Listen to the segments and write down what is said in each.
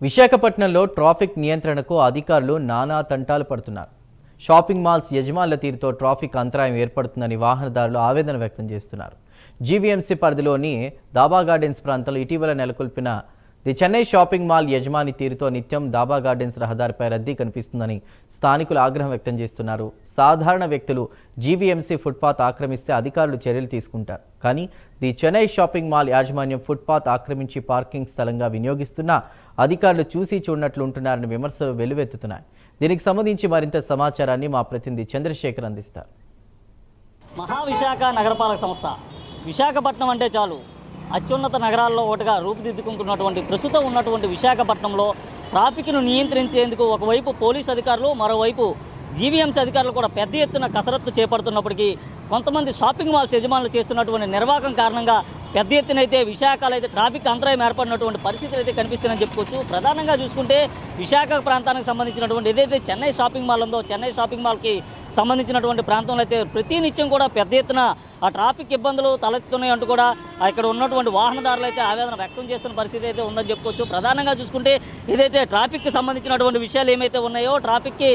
విశాఖపట్నంలో ట్రాఫిక్ నియంత్రణకు అధికారులు నానా తంటాలు పడుతున్నారు. షాపింగ్ మాల్స్ యజమానుల తీరుతో ట్రాఫిక్ అంతరాయం ఏర్పడుతుందని వాహనదారులు ఆవేదన వ్యక్తం చేస్తున్నారు. జీవీఎంసీ పరిధిలోని దాబా గార్డెన్స్ ప్రాంతంలో ఇటీవల నెలకొల్పిన ది చెన్నై షాపింగ్ మాల్ యజమాని తీరుతో నిత్యం దాబా గార్డెన్స్ రహదారిపై రద్దీ కనిపిస్తుందని స్థానికులు ఆగ్రహం వ్యక్తం చేస్తున్నారు. సాధారణ వ్యక్తులు జీవీఎంసీ ఫుట్పాత్ ఆక్రమిస్తే అధికారులు చర్యలు తీసుకుంటారు. కానీ ది చెన్నై షాపింగ్ మాల్ యాజమాన్యం ఫుట్పాత్ ఆక్రమించి పార్కింగ్ స్థలంగా వినియోగిస్తున్నా అధికారులు చూసి చూడనట్లుంటున్నారని విమర్శలు వెల్లువెత్తుతున్నాయి. దీనికి సంబంధించి మరింత సమాచారాన్ని మా ప్రతినిధి చంద్రశేఖర్ అందిస్తారు. మహావిశాఖ నగరపాలక సంస్థ విశాఖపట్నం అంటే చాలు అత్యున్నత నగరాల్లో ఒకటిగా రూపుదిద్దుకుంటున్నటువంటి ప్రస్తుతం ఉన్నటువంటి విశాఖపట్నంలో ట్రాఫిక్ను నియంత్రించేందుకు ఒకవైపు పోలీసు అధికారులు, మరోవైపు జీవీఎంసీ అధికారులు కూడా పెద్ద ఎత్తున కసరత్తు చేపడుతున్నప్పటికీ కొంతమంది షాపింగ్ మాల్స్ యజమానులు చేస్తున్నటువంటి నిర్వాహకం కారణంగా పెద్ద ఎత్తున అయితే విశాఖలో అయితే ట్రాఫిక్ అంతరాయం ఏర్పడినటువంటి పరిస్థితులు అయితే కనిపిస్తున్నాయని చెప్పుకోవచ్చు. ప్రధానంగా చూసుకుంటే విశాఖ ప్రాంతానికి సంబంధించినటువంటి ఏదైతే చెన్నై షాపింగ్ మాల్ ఉందో, చెన్నై షాపింగ్ మాల్కి సంబంధించినటువంటి ప్రాంతంలో అయితే ప్రతి నిత్యం కూడా పెద్ద ఎత్తున ఆ ట్రాఫిక్ ఇబ్బందులు తలెత్తున్నాయి అంటూ కూడా ఇక్కడ ఉన్నటువంటి వాహనదారులు అయితే ఆవేదన వ్యక్తం చేస్తున్న పరిస్థితి అయితే ఉందని చెప్పుకోవచ్చు. ప్రధానంగా చూసుకుంటే ఏదైతే ట్రాఫిక్కి సంబంధించినటువంటి విషయాలు ఏమైతే ఉన్నాయో, ట్రాఫిక్కి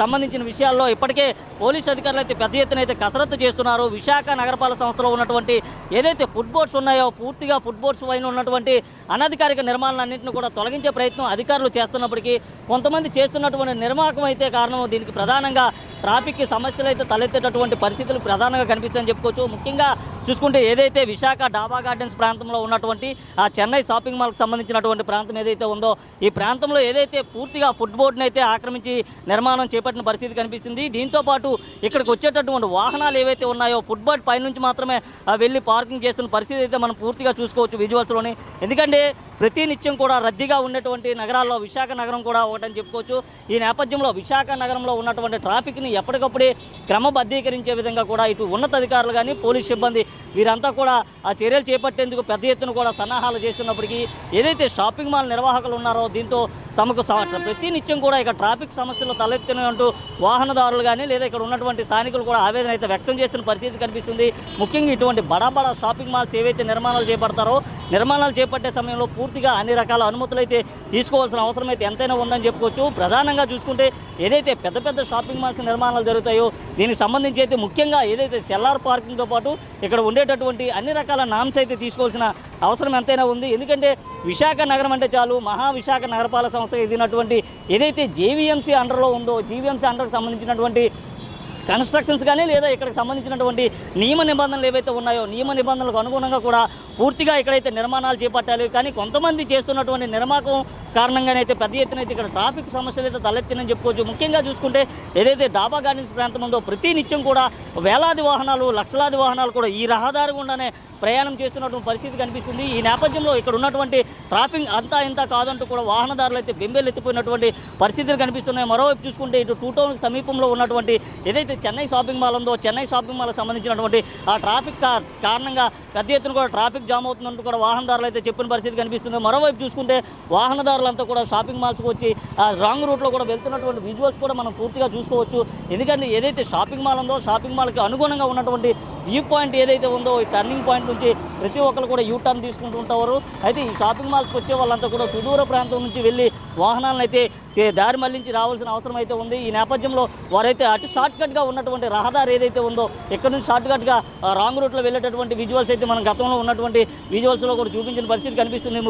సంబంధించిన విషయాల్లో ఇప్పటికే పోలీసు అధికారులు అయితే పెద్ద ఎత్తున అయితే కసరత్తు చేస్తున్నారు. విశాఖ నగరపాలక సంస్థలో ఉన్నటువంటి ఏదైతే ఫుడ్ బోర్డ్స్ ఉన్నాయో, పూర్తిగా ఫుడ్ బోర్డ్స్ పైన ఉన్నటువంటి అనధికారిక నిర్మాణాలన్నింటినీ కూడా తొలగించే ప్రయత్నం అధికారులు చేస్తున్నప్పటికీ కొంతమంది చేస్తున్నటువంటి నిర్వాహకం అయితే కారణం. దీనికి ప్రధానంగా ట్రాఫిక్కి సమస్యలు అయితే తలెత్తేటటువంటి పరిస్థితులు ప్రధానంగా కనిపిస్తాయని చెప్పుకోవచ్చు. ముఖ్యంగా చూసుకుంటే ఏదైతే విశాఖ డాబా గార్డెన్స్ ప్రాంతంలో ఉన్నటువంటి ఆ చెన్నై షాపింగ్ మాల్కి సంబంధించినటువంటి ప్రాంతం ఏదైతే ఉందో, ఈ ప్రాంతంలో ఏదైతే పూర్తిగా ఫుడ్ బోర్డుని అయితే ఆక్రమించి నిర్మాణం చేపట్టిన పరిస్థితి కనిపిస్తుంది. దీంతోపాటు ఇక్కడికి వచ్చేటటువంటి వాహనాలు ఏవైతే ఉన్నాయో ఫుడ్ బోర్డ్ పైనుంచి మాత్రమే వెళ్ళి పార్కింగ్ చేస్తున్న పరిస్థితి అయితే మనం పూర్తిగా చూసుకోవచ్చు విజువల్స్లోని. ఎందుకంటే ప్రతి నిత్యం కూడా రద్దీగా ఉన్నటువంటి నగరాల్లో విశాఖ నగరం కూడా ఒకటని చెప్పుకోవచ్చు. ఈ నేపథ్యంలో విశాఖ నగరంలో ఉన్నటువంటి ట్రాఫిక్ని ఎప్పటికప్పుడే క్రమబద్ధీకరించే విధంగా కూడా ఇటు ఉన్నతాధికారులు కానీ పోలీస్ సిబ్బంది వీరంతా కూడా ఆ చర్యలు చేపట్టేందుకు పెద్ద ఎత్తున కూడా సన్నాహాలు చేస్తున్నప్పటికీ ఏదైతే షాపింగ్ మాల్ నిర్వాహకులు ఉన్నారో దీంతో తమకు ప్రతి నిత్యం కూడా ఇక్కడ ట్రాఫిక్ సమస్యలు తలెత్తినంటూ వాహనదారులు కానీ లేదా ఇక్కడ ఉన్నటువంటి స్థానికులు కూడా ఆవేదన అయితే వ్యక్తం చేస్తున్న పరిస్థితి కనిపిస్తుంది. ముఖ్యంగా ఇటువంటి బడా షాపింగ్ మాల్స్ ఏవైతే నిర్మాణాలు చేపడతారో నిర్మాణాలు చేపట్టే సమయంలో పూర్తిగా అన్ని రకాల అనుమతులు అయితే తీసుకోవాల్సిన అవసరం అయితే ఎంతైనా ఉందని చెప్పుకోవచ్చు. ప్రధానంగా చూసుకుంటే ఏదైతే పెద్ద పెద్ద షాపింగ్ మాల్స్ నిర్మాణాలు జరుగుతాయో దీనికి సంబంధించి అయితే ముఖ్యంగా ఏదైతే సెల్లార్ పార్కింగ్తో పాటు ఇక్కడ ఉండేటటువంటి అన్ని రకాల నామ్స్ అయితే తీసుకోవాల్సిన అవసరం ఎంతైనా ఉంది. ఎందుకంటే విశాఖ నగరం అంటే చాలు మహావిశాఖ నగరపాలక సంస్థ ఎదిగినటువంటి ఏదైతే జేవీఎంసీ అండర్లో ఉందో, జీవీఎంసీ అండర్కి సంబంధించినటువంటి కన్స్ట్రక్షన్స్ కానీ లేదా ఇక్కడికి సంబంధించినటువంటి నియమ నిబంధనలు ఏవైతే ఉన్నాయో నియమ నిబంధనలకు అనుగుణంగా కూడా పూర్తిగా ఇక్కడైతే నిర్మాణాలు చేపట్టాలి. కానీ కొంతమంది చేస్తున్నటువంటి నిర్మాణం కారణంగానైతే పెద్ద ఎత్తున అయితే ఇక్కడ ట్రాఫిక్ సమస్యలు అయితే తలెత్తినని చెప్పుకోవచ్చు. ముఖ్యంగా చూసుకుంటే ఏదైతే డాబా గార్డెన్స్ ప్రాంతం ఉందో ప్రతి నిత్యం కూడా వేలాది వాహనాలు, లక్షలాది వాహనాలు కూడా ఈ రహదారి గుండానే ప్రయాణం చేస్తున్నటువంటి పరిస్థితి కనిపిస్తుంది. ఈ నేపథ్యంలో ఇక్కడ ఉన్నటువంటి ట్రాఫిక్ అంతా ఇంత కాదంటూ కూడా వాహనదారులు అయితే బెంబేలెత్తిపోయినటువంటి పరిస్థితులు కనిపిస్తున్నాయి. మరోవైపు చూసుకుంటే ఇటు టూ టౌన్కి సమీపంలో ఉన్నటువంటి ఏదైతే చెన్నై షాపింగ్ మాల్ ఉందో, చెన్నై షాపింగ్ మాల్కి సంబంధించినటువంటి ఆ ట్రాఫిక్ కారణంగా పెద్ద ఎత్తున కూడా ట్రాఫిక్ జామ్ అవుతుందంటూ కూడా వాహనదారులు అయితే చెప్పిన పరిస్థితి కనిపిస్తుంది. మరోవైపు చూసుకుంటే వాహనదారులంతా కూడా షాపింగ్ మాల్స్కి వచ్చి ఆ రాంగ్ రూట్లో కూడా వెళ్తున్నటువంటి విజువల్స్ కూడా మనం పూర్తిగా చూసుకోవచ్చు. ఎందుకంటే ఏదైతే షాపింగ్ మాల్ ఉందో షాపింగ్ మాల్కి అనుగుణంగా ఉన్నటువంటి వ్యూ పాయింట్ ఏదైతే ఉందో ఈ టర్నింగ్ పాయింట్ నుంచి ప్రతి ఒక్కరు కూడా యూ టర్న్ తీసుకుంటూ ఉంటారు. అయితే ఈ షాపింగ్ మాల్స్కి వచ్చే వాళ్ళంతా కూడా సుదూర ప్రాంతం నుంచి వెళ్ళి వాహనాలను అయితే దారి మళ్లించి రావాల్సిన అవసరం అయితే ఉంది. ఈ నేపథ్యంలో వారైతే అటు షార్ట్కట్గా ఉన్నటువంటి రహదారి ఏదైతే ఉందో ఇక్కడ నుంచి షార్ట్కట్గా రాంగ్ రూట్లో వెళ్ళేటటువంటి విజువల్స్ అయితే మనం గతంలో ఉన్నటువంటి విజువల్స్లో కూడా చూపించిన పరిస్థితి కనిపిస్తుంది.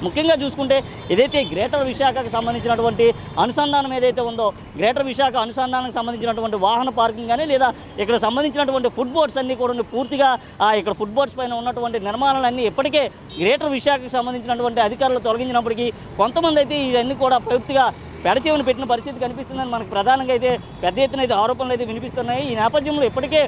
ముఖ్యంగా చూసుకుంటే ఏదైతే గ్రేటర్ విశాఖకు సంబంధించినటువంటి అనుసంధానం ఏదైతే ఉందో, గ్రేటర్ విశాఖ అనుసంధానానికి సంబంధించినటువంటి వాహన పార్కింగ్ కానీ లేదా ఇక్కడ సంబంధించినటువంటి ఫుడ్ బోర్డ్స్ అన్నీ కూడా పూర్తిగా ఇక్కడ ఫుడ్ బోర్డ్స్ పైన ఉన్నటువంటి నిర్మాణాలన్నీ ఇప్పటికే గ్రేటర్ విశాఖకు సంబంధించినటువంటి అధికారులు తొలగించినప్పటికీ కొంతమంది అయితే ఇవన్నీ కూడా పూర్తిగా పెడచెవిని పెట్టిన పరిస్థితి కనిపిస్తుందని మనకు ప్రధానంగా అయితే పెద్ద ఎత్తున అయితే ఆరోపణలు అయితే వినిపిస్తున్నాయి. ఈ నేపథ్యంలో ఇప్పటికే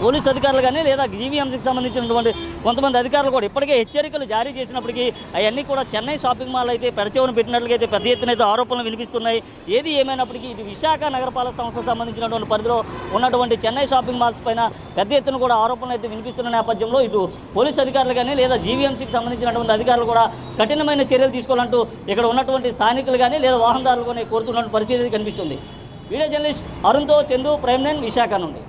పోలీసు అధికారులు కానీ లేదా జీవీఎంసీకి సంబంధించినటువంటి కొంతమంది అధికారులు కూడా ఇప్పటికే హెచ్చరికలు జారీ చేసినప్పటికీ అవన్నీ కూడా చెన్నై షాపింగ్ మాల్ అయితే పెడచెవిన పెట్టినట్లుగా అయితే పెద్ద ఎత్తున అయితే ఆరోపణలు వినిపిస్తున్నాయి. ఏది ఏమైనప్పటికీ ఇది విశాఖ నగరపాలక సంస్థకు సంబంధించినటువంటి పరిధిలో ఉన్నటువంటి చెన్నై షాపింగ్ మాల్స్ పైన పెద్ద ఎత్తున కూడా ఆరోపణలు అయితే వినిపిస్తున్న నేపథ్యంలో ఇటు పోలీసు అధికారులు కానీ లేదా జీవీఎంసీకి సంబంధించినటువంటి అధికారులు కూడా కఠినమైన చర్యలు తీసుకోవాలంటూ ఇక్కడ ఉన్నటువంటి స్థానికులు కానీ లేదా వాహనదారులు కానీ కోరుతున్నటువంటి పరిస్థితి కనిపిస్తుంది. వీడియో జర్నలిస్ట్ అరుణ్తో చందు, ప్రైమ్9 విశాఖ నుండి.